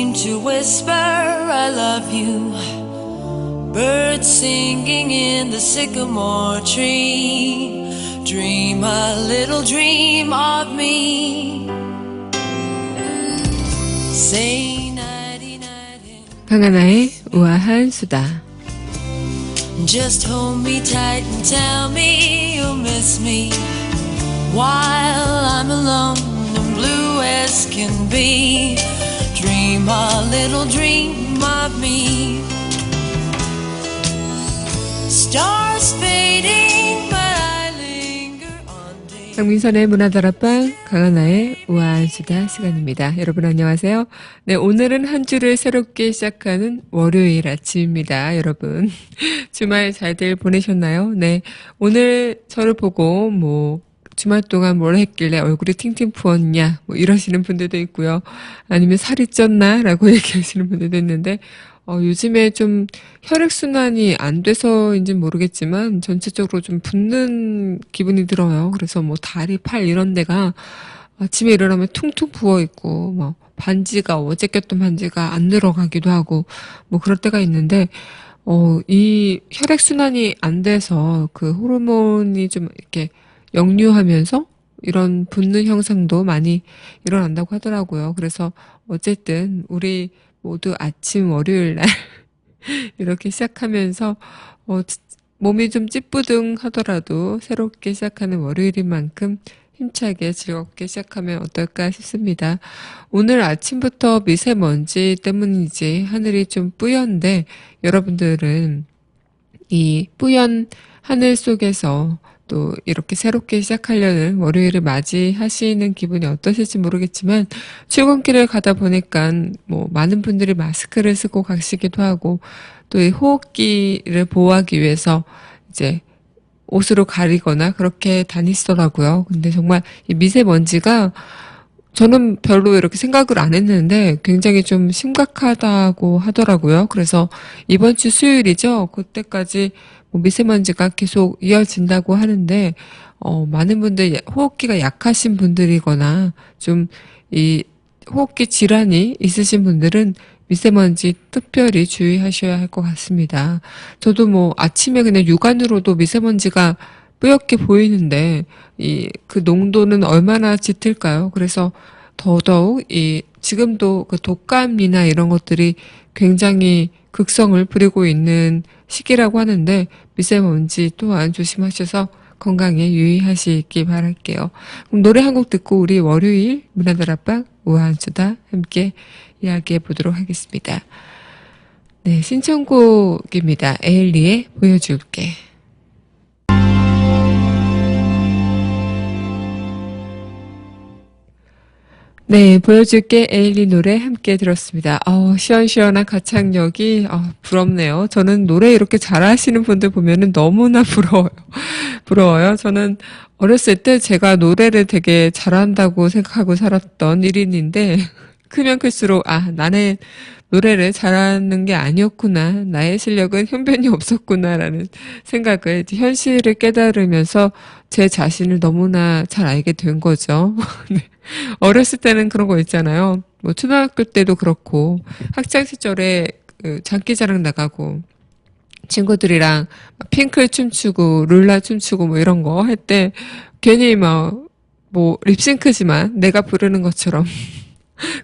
seem to whisper I love you. Birds singing in the sycamore tree. Dream a little dream of me. Say nighty nighty. 강하나의 우아한 수다. Just hold me tight and tell me you'll miss me while I'm alone and blue as can be. Dream a little dream of me. Stars fading, but I linger on day. 강민선의 문화다락방, 강하나의 우아한 수다 시간입니다. 여러분 안녕하세요. 네, 오늘은 한 주를 새롭게 시작하는 월요일 아침입니다. 여러분 주말 잘들 보내셨나요? 네, 오늘 저를 보고 주말 동안 뭘 했길래 얼굴이 팅팅 부었냐 이러시는 분들도 있고요. 아니면 살이 쪘나 라고 얘기하시는 분들도 있는데 요즘에 좀 혈액순환이 안 돼서인지 모르겠지만 전체적으로 좀 붓는 기분이 들어요. 그래서 다리, 팔 이런 데가 아침에 일어나면 퉁퉁 부어있고 반지가 어제 꼈던 반지가 안 늘어가기도 하고 그럴 때가 있는데 이 혈액순환이 안 돼서 그 호르몬이 좀 이렇게 역류하면서 이런 붓는 형상도 많이 일어난다고 하더라고요. 그래서 어쨌든 우리 모두 아침 월요일 날 이렇게 시작하면서 몸이 좀 찌뿌둥하더라도 새롭게 시작하는 월요일인 만큼 힘차게 즐겁게 시작하면 어떨까 싶습니다. 오늘 아침부터 미세먼지 때문인지 하늘이 좀 뿌연데 여러분들은 이 뿌연 하늘 속에서 또 이렇게 새롭게 시작하려는 월요일을 맞이하시는 기분이 어떠실지 모르겠지만 출근길을 가다 보니까 많은 분들이 마스크를 쓰고 가시기도 하고 또 이 호흡기를 보호하기 위해서 이제 옷으로 가리거나 그렇게 다니시더라고요. 근데 정말 이 미세먼지가 저는 별로 이렇게 생각을 안 했는데 굉장히 좀 심각하다고 하더라고요. 그래서 이번 주 수요일이죠. 그때까지 미세먼지가 계속 이어진다고 하는데 많은 분들 호흡기가 약하신 분들이거나 좀 이 호흡기 질환이 있으신 분들은 미세먼지 특별히 주의하셔야 할 것 같습니다. 저도 아침에 그냥 육안으로도 미세먼지가 뿌옇게 보이는데 그 농도는 얼마나 짙을까요? 그래서 더더욱 지금도 그 독감이나 이런 것들이 굉장히 극성을 부리고 있는 시기라고 하는데 미세먼지 또한 조심하셔서 건강에 유의하시기 바랄게요. 그럼 노래 한 곡 듣고 우리 월요일 문화다락방 우아한 수다 함께 이야기해 보도록 하겠습니다. 네, 신청곡입니다. 에일리의 보여줄게. 네, 보여줄게 에일리 노래 함께 들었습니다. 시원시원한 가창력이 부럽네요. 저는 노래 이렇게 잘하시는 분들 보면은 너무나 부러워요. 저는 어렸을 때 제가 노래를 되게 잘한다고 생각하고 살았던 1인인데 크면 클수록 나는 노래를 잘하는 게 아니었구나. 나의 실력은 형편이 없었구나라는 생각을 현실을 깨달으면서 제 자신을 너무나 잘 알게 된 거죠. 네. 어렸을 때는 그런 거 있잖아요. 초등학교 때도 그렇고 학창 시절에 장기자랑 나가고 친구들이랑 핑클 춤추고 룰라 춤추고 이런 거 할 때 괜히 립싱크지만 내가 부르는 것처럼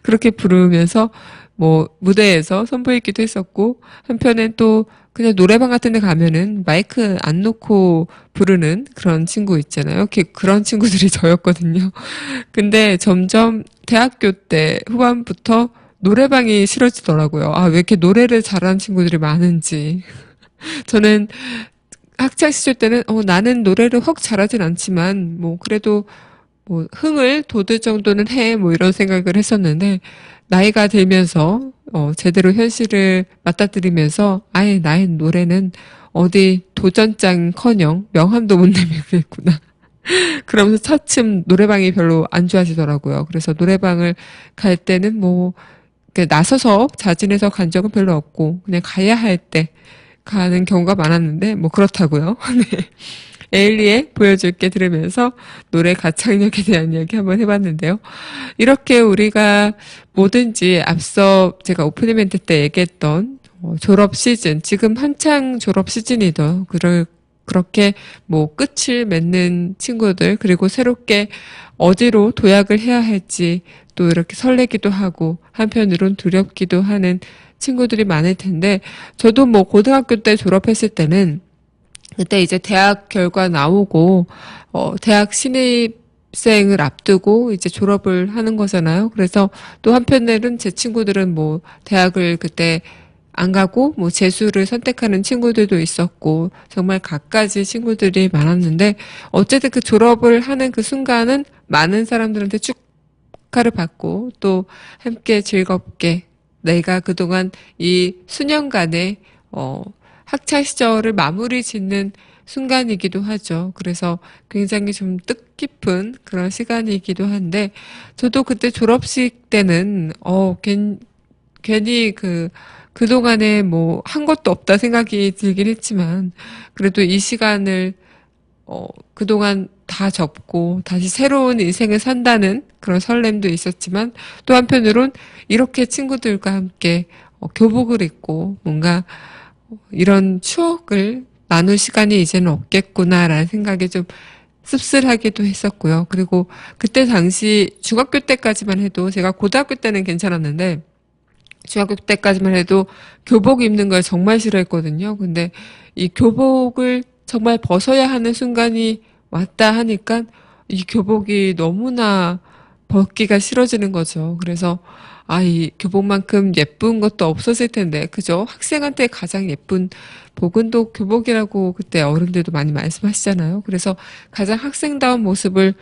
그렇게 부르면서 무대에서 선보이기도 했었고 한편엔 또 그냥 노래방 같은 데 가면은 마이크 안 놓고 부르는 그런 친구 있잖아요. 그런 친구들이 저였거든요. 근데 점점 대학교 때 후반부터 노래방이 싫어지더라고요. 왜 이렇게 노래를 잘하는 친구들이 많은지. 저는 학창 시절 때는 나는 노래를 확 잘하진 않지만 그래도 흥을 돋을 정도는 해 이런 생각을 했었는데 나이가 들면서 제대로 현실을 맞닥뜨리면서 아예 나의 노래는 어디 도전장커녕 명함도 못 내밀겠구나. 그러면서 차츰 노래방이 별로 안 좋아지더라고요. 그래서 노래방을 갈 때는 나서서 자진해서 간 적은 별로 없고 그냥 가야 할 때 가는 경우가 많았는데 그렇다고요. 네. 에일리의 보여줄게 들으면서 노래 가창력에 대한 이야기 한번 해봤는데요. 이렇게 우리가 뭐든지 앞서 제가 오프닝 멘트 때 얘기했던 졸업 시즌, 지금 한창 졸업 시즌이죠. 그렇게 뭐 끝을 맺는 친구들, 그리고 새롭게 어디로 도약을 해야 할지 또 이렇게 설레기도 하고 한편으론 두렵기도 하는 친구들이 많을 텐데, 저도 뭐 고등학교 때 졸업했을 때는 그때 이제 대학 결과 나오고 대학 신입생을 앞두고 이제 졸업을 하는 거잖아요. 그래서 또 한편으로는 제 친구들은 뭐 대학을 그때 안 가고 뭐 재수를 선택하는 친구들도 있었고 정말 갖가지 친구들이 많았는데, 어쨌든 그 졸업을 하는 그 순간은 많은 사람들한테 축하를 받고 또 함께 즐겁게 내가 그동안 이 수년간의 학창 시절을 마무리 짓는 순간이기도 하죠. 그래서 굉장히 좀 뜻깊은 그런 시간이기도 한데, 저도 그때 졸업식 때는 괜히 그동안에 뭐 한 것도 없다 생각이 들긴 했지만, 그래도 이 시간을 그동안 다 접고 다시 새로운 인생을 산다는 그런 설렘도 있었지만, 또 한편으론 이렇게 친구들과 함께 교복을 입고 뭔가 이런 추억을 나눌 시간이 이제는 없겠구나라는 생각이 좀 씁쓸하기도 했었고요. 그리고 그때 당시 중학교 때까지만 해도, 제가 고등학교 때는 괜찮았는데 중학교 때까지만 해도 교복 입는 걸 정말 싫어했거든요. 근데 이 교복을 정말 벗어야 하는 순간이 왔다 하니까 이 교복이 너무나 벗기가 싫어지는 거죠. 그래서 이 교복만큼 예쁜 것도 없었을 텐데, 그죠? 학생한테 가장 예쁜 복은 또 교복이라고 그때 어른들도 많이 말씀하시잖아요. 그래서 가장 학생다운 모습을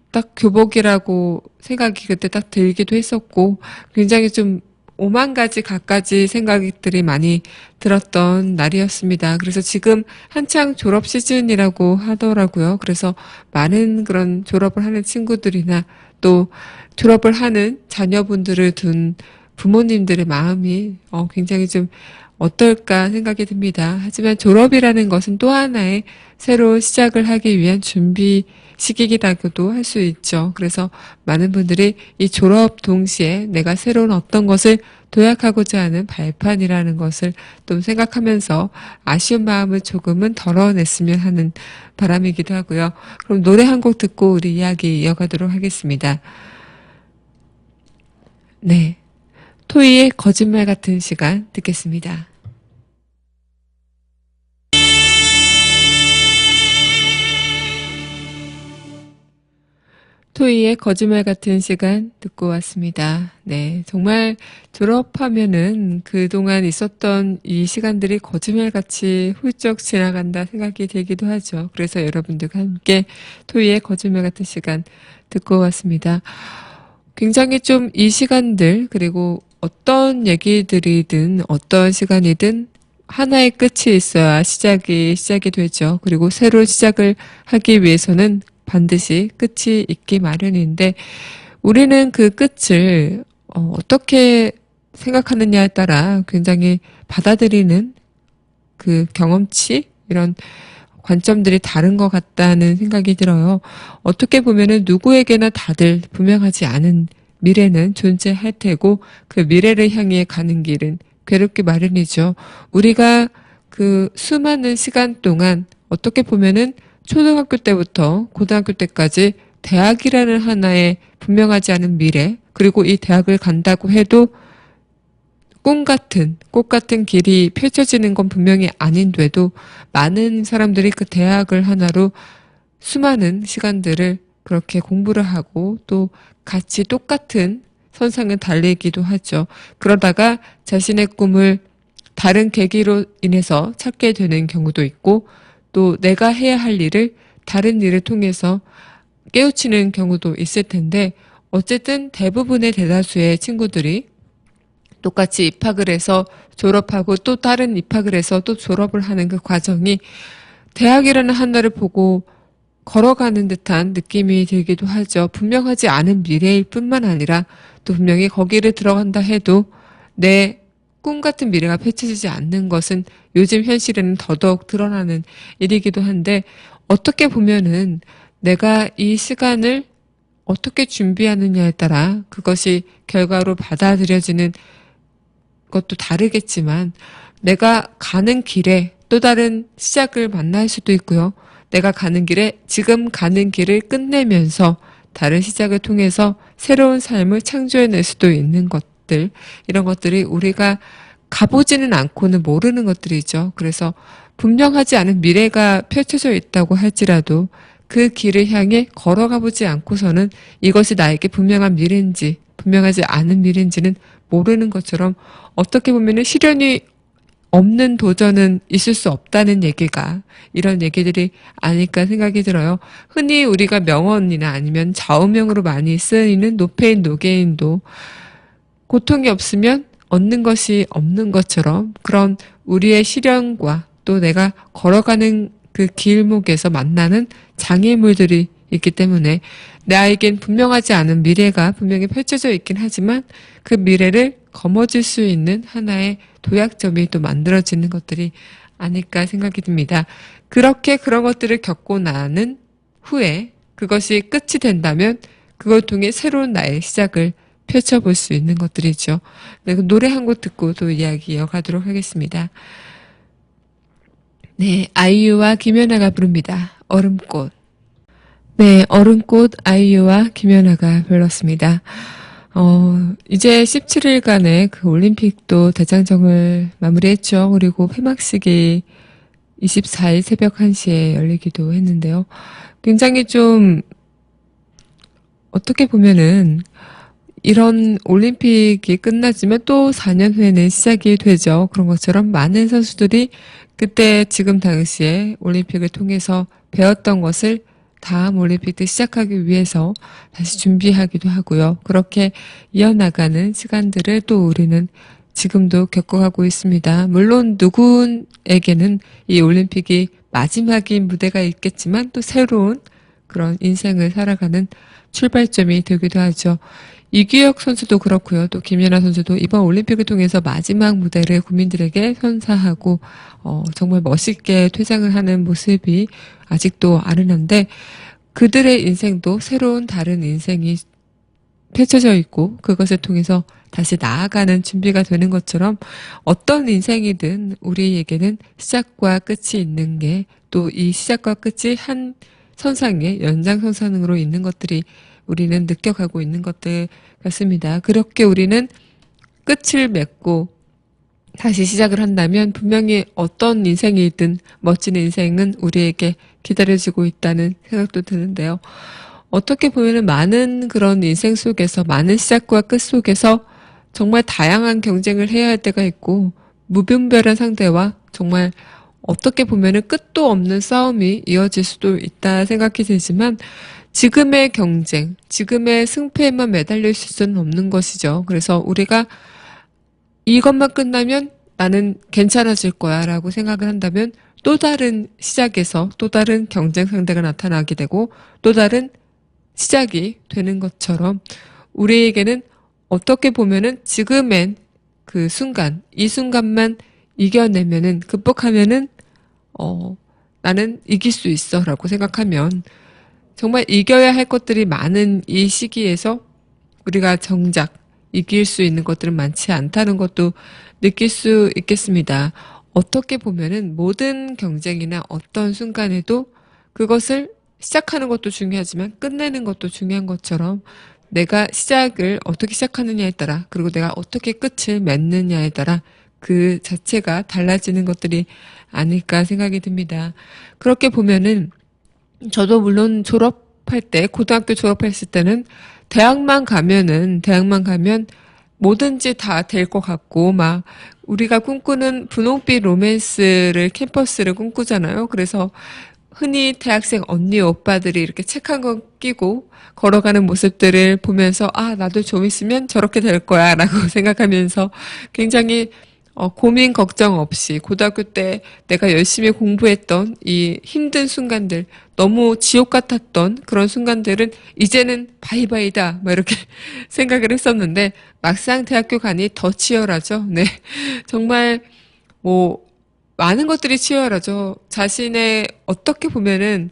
딱 교복이라고 생각이 그때 딱 들기도 했었고, 굉장히 좀 오만 가지 갖가지 생각들이 많이 들었던 날이었습니다. 그래서 지금 한창 졸업 시즌이라고 하더라고요. 그래서 많은 그런 졸업을 하는 친구들이나 또 졸업을 하는 자녀분들을 둔 부모님들의 마음이 굉장히 좀 어떨까 생각이 듭니다. 하지만 졸업이라는 것은 또 하나의 새로운 시작을 하기 위한 준비 시기라고도 할 수 있죠. 그래서 많은 분들이 이 졸업 동시에 내가 새로운 어떤 것을 도약하고자 하는 발판이라는 것을 또 생각하면서 아쉬운 마음을 조금은 덜어냈으면 하는 바람이기도 하고요. 그럼 노래 한 곡 듣고 우리 이야기 이어가도록 하겠습니다. 네. 토이의 거짓말 같은 시간 듣겠습니다. 토이의 거짓말 같은 시간 듣고 왔습니다. 네, 정말 졸업하면은 그동안 있었던 이 시간들이 거짓말같이 훌쩍 지나간다 생각이 들기도 하죠. 그래서 여러분들과 함께 토이의 거짓말 같은 시간 듣고 왔습니다. 굉장히 좀 이 시간들, 그리고 어떤 얘기들이든 어떤 시간이든 하나의 끝이 있어야 시작이 되죠. 그리고 새로운 시작을 하기 위해서는 반드시 끝이 있기 마련인데, 우리는 그 끝을 어떻게 생각하느냐에 따라 굉장히 받아들이는 그 경험치, 이런 관점들이 다른 것 같다는 생각이 들어요. 어떻게 보면은 누구에게나 다들 분명하지 않은 미래는 존재할 테고, 그 미래를 향해 가는 길은 괴롭기 마련이죠. 우리가 그 수많은 시간 동안 어떻게 보면은 초등학교 때부터 고등학교 때까지 대학이라는 하나의 분명하지 않은 미래, 그리고 이 대학을 간다고 해도 꽃 같은 길이 펼쳐지는 건 분명히 아닌데도 많은 사람들이 그 대학을 하나로 수많은 시간들을 그렇게 공부를 하고 또 같이 똑같은 선상을 달리기도 하죠. 그러다가 자신의 꿈을 다른 계기로 인해서 찾게 되는 경우도 있고, 또 내가 해야 할 일을 다른 일을 통해서 깨우치는 경우도 있을 텐데, 어쨌든 대부분의 대다수의 친구들이 똑같이 입학을 해서 졸업하고 또 다른 입학을 해서 또 졸업을 하는 그 과정이 대학이라는 하나를 보고 걸어가는 듯한 느낌이 들기도 하죠. 분명하지 않은 미래일 뿐만 아니라 또 분명히 거기를 들어간다 해도 내 꿈 같은 미래가 펼쳐지지 않는 것은 요즘 현실에는 더더욱 드러나는 일이기도 한데, 어떻게 보면은 내가 이 시간을 어떻게 준비하느냐에 따라 그것이 결과로 받아들여지는 것도 다르겠지만 내가 가는 길에 또 다른 시작을 만날 수도 있고요. 내가 가는 길에 지금 가는 길을 끝내면서 다른 시작을 통해서 새로운 삶을 창조해낼 수도 있는 것들, 이런 것들이 우리가 가보지는 않고는 모르는 것들이죠. 그래서 분명하지 않은 미래가 펼쳐져 있다고 할지라도 그 길을 향해 걸어가 보지 않고서는 이것이 나에게 분명한 미래인지 분명하지 않은 미래인지는 모르는 것처럼 어떻게 보면은 시련이 없는 도전은 있을 수 없다는 얘기가 이런 얘기들이 아닐까 생각이 들어요. 흔히 우리가 명언이나 아니면 좌우명으로 많이 쓰이는 노페인 노게인도 고통이 없으면 얻는 것이 없는 것처럼 그런 우리의 시련과 또 내가 걸어가는 그 길목에서 만나는 장애물들이 있기 때문에 나에겐 분명하지 않은 미래가 분명히 펼쳐져 있긴 하지만 그 미래를 거머쥘 수 있는 하나의 도약점이 또 만들어지는 것들이 아닐까 생각이 듭니다. 그렇게 그런 것들을 겪고 나는 후에 그것이 끝이 된다면 그걸 통해 새로운 나의 시작을 펼쳐볼 수 있는 것들이죠. 네, 노래 한 곡 듣고 또 이야기 이어가도록 하겠습니다. 네, 아이유와 김연아가 부릅니다. 얼음꽃. 네, 얼음꽃 아이유와 김연아가 불렀습니다. 이제 17일간의 그 올림픽도 대장정을 마무리했죠. 그리고 폐막식이 24일 새벽 1시에 열리기도 했는데요. 굉장히 좀 어떻게 보면은 이런 올림픽이 끝나지만 또 4년 후에는 시작이 되죠. 그런 것처럼 많은 선수들이 그때 지금 당시에 올림픽을 통해서 배웠던 것을 다음 올림픽 때 시작하기 위해서 다시 준비하기도 하고요. 그렇게 이어나가는 시간들을 또 우리는 지금도 겪어가고 있습니다. 물론 누구에게는 이 올림픽이 마지막인 무대가 있겠지만 또 새로운 그런 인생을 살아가는 출발점이 되기도 하죠. 이규혁 선수도 그렇고요. 또 김연아 선수도 이번 올림픽을 통해서 마지막 무대를 국민들에게 선사하고 정말 멋있게 퇴장을 하는 모습이 아직도 아른한데 그들의 인생도 새로운 다른 인생이 펼쳐져 있고 그것을 통해서 다시 나아가는 준비가 되는 것처럼 어떤 인생이든 우리에게는 시작과 끝이 있는 게 또 이 시작과 끝이 한 선상의 연장선상으로 있는 것들이 우리는 느껴가고 있는 것들 같습니다. 그렇게 우리는 끝을 맺고 다시 시작을 한다면 분명히 어떤 인생이든 멋진 인생은 우리에게 기다려지고 있다는 생각도 드는데요. 어떻게 보면 많은 그런 인생 속에서 많은 시작과 끝 속에서 정말 다양한 경쟁을 해야 할 때가 있고 무분별한 상대와 정말 어떻게 보면 끝도 없는 싸움이 이어질 수도 있다 생각이 들지만 지금의 경쟁, 지금의 승패에만 매달려 있을 수는 없는 것이죠. 그래서 우리가 이것만 끝나면 나는 괜찮아질 거야 라고 생각을 한다면 또 다른 시작에서 또 다른 경쟁 상대가 나타나게 되고 또 다른 시작이 되는 것처럼 우리에게는 어떻게 보면은 지금엔 그 순간, 이 순간만 이겨내면은, 극복하면은, 나는 이길 수 있어 라고 생각하면 정말 이겨야 할 것들이 많은 이 시기에서 우리가 정작 이길 수 있는 것들은 많지 않다는 것도 느낄 수 있겠습니다. 어떻게 보면은 모든 경쟁이나 어떤 순간에도 그것을 시작하는 것도 중요하지만 끝내는 것도 중요한 것처럼 내가 시작을 어떻게 시작하느냐에 따라 그리고 내가 어떻게 끝을 맺느냐에 따라 그 자체가 달라지는 것들이 아닐까 생각이 듭니다. 그렇게 보면은 저도 물론 졸업할 때 고등학교 졸업했을 때는 대학만 가면 뭐든지 다 될 것 같고 막 우리가 꿈꾸는 분홍빛 로맨스를 캠퍼스를 꿈꾸잖아요. 그래서 흔히 대학생 언니 오빠들이 이렇게 책 한 권 끼고 걸어가는 모습들을 보면서 아 나도 좀 있으면 저렇게 될 거야 라고 생각하면서 굉장히 고민 걱정 없이 고등학교 때 내가 열심히 공부했던 이 힘든 순간들 너무 지옥 같았던 그런 순간들은 이제는 바이바이다 뭐 이렇게 생각을 했었는데 막상 대학교 가니 더 치열하죠. 네. 정말 뭐 많은 것들이 치열하죠. 자신의 어떻게 보면은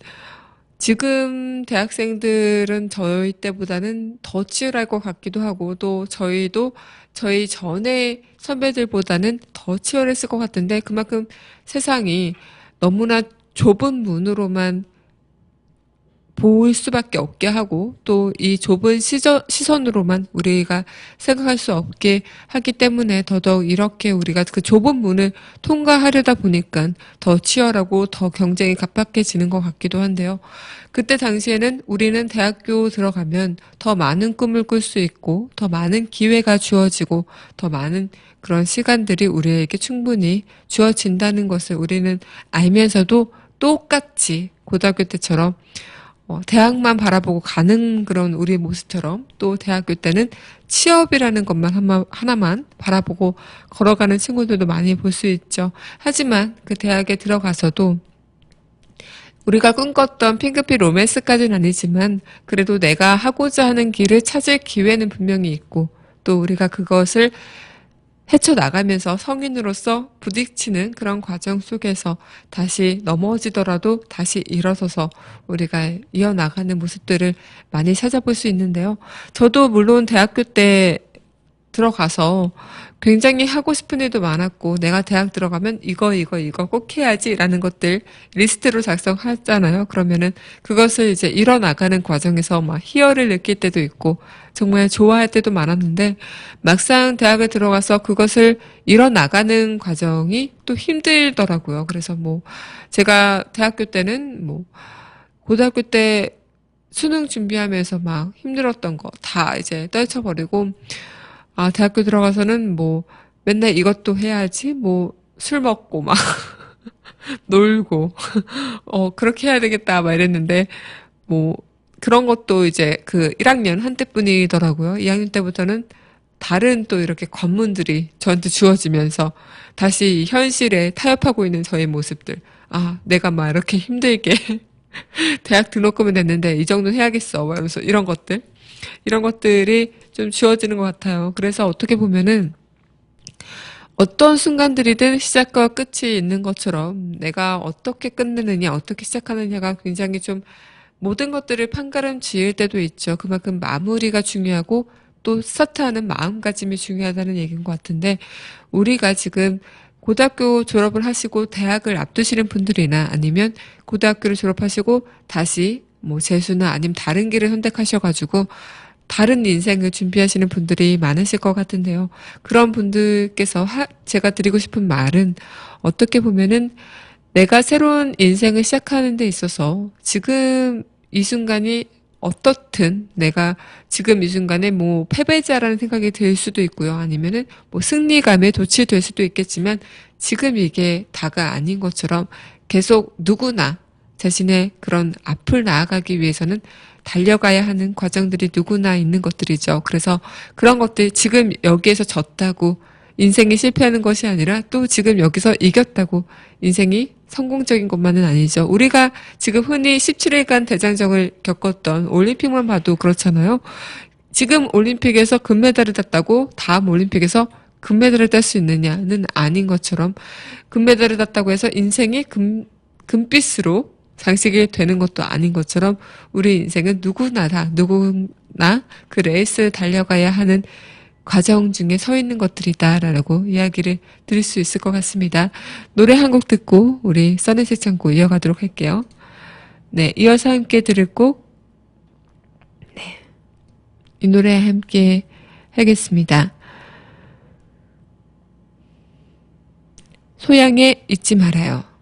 지금 대학생들은 저희 때보다는 더 치열할 것 같기도 하고 또 저희도 저희 전에 선배들보다는 더 치열했을 것 같은데 그만큼 세상이 너무나 좁은 문으로만 볼 수밖에 없게 하고 또 이 좁은 시선으로만 우리가 생각할 수 없게 하기 때문에 더더욱 이렇게 우리가 그 좁은 문을 통과하려다 보니까 더 치열하고 더 경쟁이 각박해지는 것 같기도 한데요. 그때 당시에는 우리는 대학교 들어가면 더 많은 꿈을 꿀 수 있고 더 많은 기회가 주어지고 더 많은 그런 시간들이 우리에게 충분히 주어진다는 것을 우리는 알면서도 똑같이 고등학교 때처럼 대학만 바라보고 가는 그런 우리 모습처럼 또 대학교 때는 취업이라는 것만 하나만 바라보고 걸어가는 친구들도 많이 볼 수 있죠. 하지만 그 대학에 들어가서도 우리가 꿈꿨던 핑크빛 로맨스까지는 아니지만 그래도 내가 하고자 하는 길을 찾을 기회는 분명히 있고 또 우리가 그것을 헤쳐나가면서 성인으로서 부딪히는 그런 과정 속에서 다시 넘어지더라도 다시 일어서서 우리가 이어나가는 모습들을 많이 찾아볼 수 있는데요. 저도 물론 대학교 때 들어가서 굉장히 하고 싶은 일도 많았고 내가 대학 들어가면 이거 꼭 해야지라는 것들 리스트로 작성하잖아요. 그러면은 그것을 이제 이뤄나가는 과정에서 막 희열을 느낄 때도 있고 정말 좋아할 때도 많았는데 막상 대학을 들어가서 그것을 이뤄나가는 과정이 또 힘들더라고요. 그래서 뭐 제가 대학교 때는 뭐 고등학교 때 수능 준비하면서 막 힘들었던 거 다 이제 떨쳐버리고 대학교 들어가서는 뭐 맨날 이것도 해야지, 뭐 술 먹고 막 놀고, 그렇게 해야 되겠다, 막 이랬는데, 뭐 그런 것도 이제 그 1학년 한때뿐이더라고요. 2학년 때부터는 다른 또 이렇게 관문들이 저한테 주어지면서 다시 이 현실에 타협하고 있는 저의 모습들. 내가 막 이렇게 힘들게 대학 등록금은 냈는데 이 정도는 해야겠어. 막 이러면서 이런 것들. 이런 것들이 좀 주어지는 것 같아요. 그래서 어떻게 보면은 어떤 순간들이든 시작과 끝이 있는 것처럼 내가 어떻게 끝내느냐, 어떻게 시작하느냐가 굉장히 좀 모든 것들을 판가름 지을 때도 있죠. 그만큼 마무리가 중요하고 또 스타트하는 마음가짐이 중요하다는 얘기인 것 같은데 우리가 지금 고등학교 졸업을 하시고 대학을 앞두시는 분들이나 아니면 고등학교를 졸업하시고 다시 뭐 재수나 아니면 다른 길을 선택하셔가지고 다른 인생을 준비하시는 분들이 많으실 것 같은데요. 그런 분들께서 제가 드리고 싶은 말은 어떻게 보면은 내가 새로운 인생을 시작하는 데 있어서 지금 이 순간이 어떻든 내가 지금 이 순간에 뭐 패배자라는 생각이 들 수도 있고요. 아니면은 뭐 승리감에 도취될 수도 있겠지만 지금 이게 다가 아닌 것처럼 계속 누구나 자신의 그런 앞을 나아가기 위해서는 달려가야 하는 과정들이 누구나 있는 것들이죠. 그래서 그런 것들 지금 여기에서 졌다고 인생이 실패하는 것이 아니라 또 지금 여기서 이겼다고 인생이 성공적인 것만은 아니죠. 우리가 지금 흔히 17일간 대장정을 겪었던 올림픽만 봐도 그렇잖아요. 지금 올림픽에서 금메달을 땄다고 다음 올림픽에서 금메달을 딸 수 있느냐는 아닌 것처럼 금메달을 땄다고 해서 인생이 금빛으로 장식이 되는 것도 아닌 것처럼 우리 인생은 누구나 그 레이스를 달려가야 하는 과정 중에 서 있는 것들이다라고 이야기를 드릴 수 있을 것 같습니다. 노래 한 곡 듣고 우리 써넷의 창고 이어가도록 할게요. 네, 이어서 함께 들을 곡, 네, 이 노래 함께 하겠습니다. 소양의 잊지 말아요.